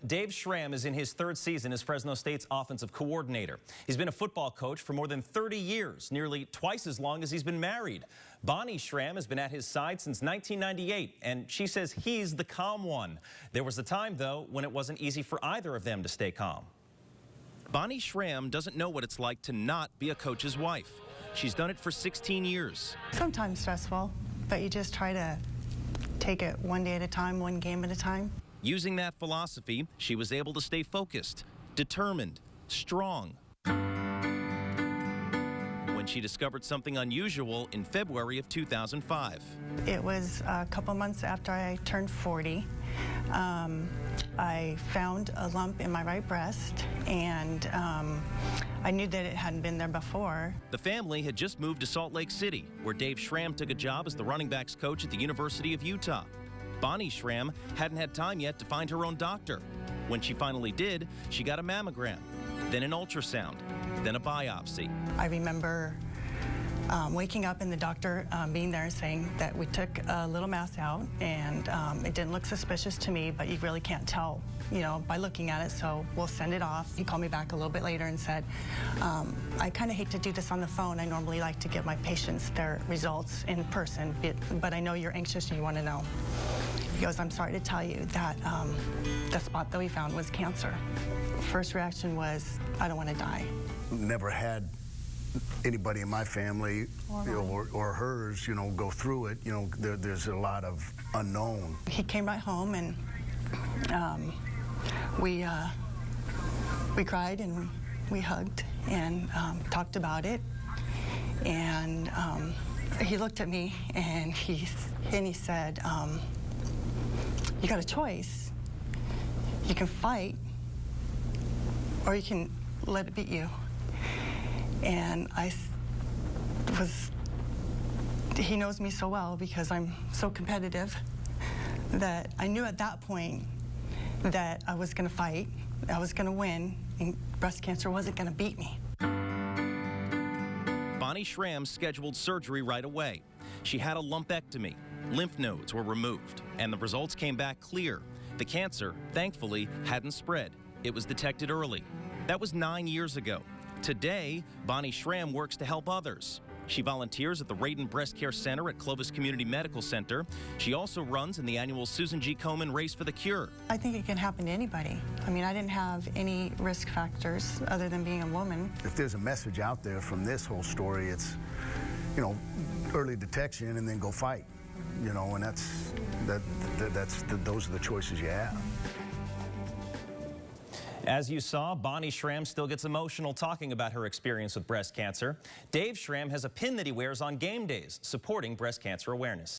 Dave Schramm is in his third season as Fresno State's offensive coordinator. He's been a football coach for more than 30 years, nearly twice as long as he's been married. Bonnie Schramm has been at his side since 1998, and she says he's the calm one. There was a time, though, when it wasn't easy for either of them to stay calm. Bonnie Schramm doesn't know what it's like to not be a coach's wife. She's done it for 16 years. Sometimes stressful, but you just try to take it one day at a time, one game at a time. Using that philosophy, she was able to stay focused, determined, strong. When she discovered something unusual in February of 2005. It was a couple months after I turned 40. I found a lump in my right breast, and I knew that it hadn't been there before. The family had just moved to Salt Lake City, where Dave Schramm took a job as the running backs coach at the University of Utah. Bonnie Schramm hadn't had time yet to find her own doctor. When she finally did, she got a mammogram, then an ultrasound, then a biopsy. I remember waking up and the doctor being there and saying that we took a little mass out, and it didn't look suspicious to me, but you really can't tell, you know, by looking at it, so we'll send it off. He called me back a little bit later and said, I kind of hate to do this on the phone. I normally like to give my patients their results in person, but I know you're anxious and you want to know. He goes, I'm sorry to tell you that the spot that we found was cancer. First reaction was, I don't want to die. Never had anybody in my family or hers, you know, go through it. You know, there's a lot of unknown. He came right home, and we cried and we hugged and talked about it. And he looked at me and he said, you got a choice. You can fight, or you can let it beat you. And he knows me so well because I'm so competitive that I knew at that point that I was going to fight, I was going to win, and breast cancer wasn't going to beat me. Bonnie Schramm scheduled surgery right away. She had a lumpectomy. Lymph nodes were removed, and the results came back clear. The cancer, thankfully, hadn't spread. It was detected early. That was 9 years ago. Today, Bonnie Schramm works to help others. She volunteers at the Radin Breast Care Center at Clovis Community Medical Center. She also runs in the annual Susan G. Komen Race for the Cure. I think it can happen to anybody. I mean, I didn't have any risk factors other than being a woman. If there's a message out there from this whole story, it's, you know, early detection and then go fight. You know, and those are the choices you have. As you saw, Bonnie Schramm still gets emotional talking about her experience with breast cancer. Dave Schramm has a pin that he wears on game days supporting breast cancer awareness.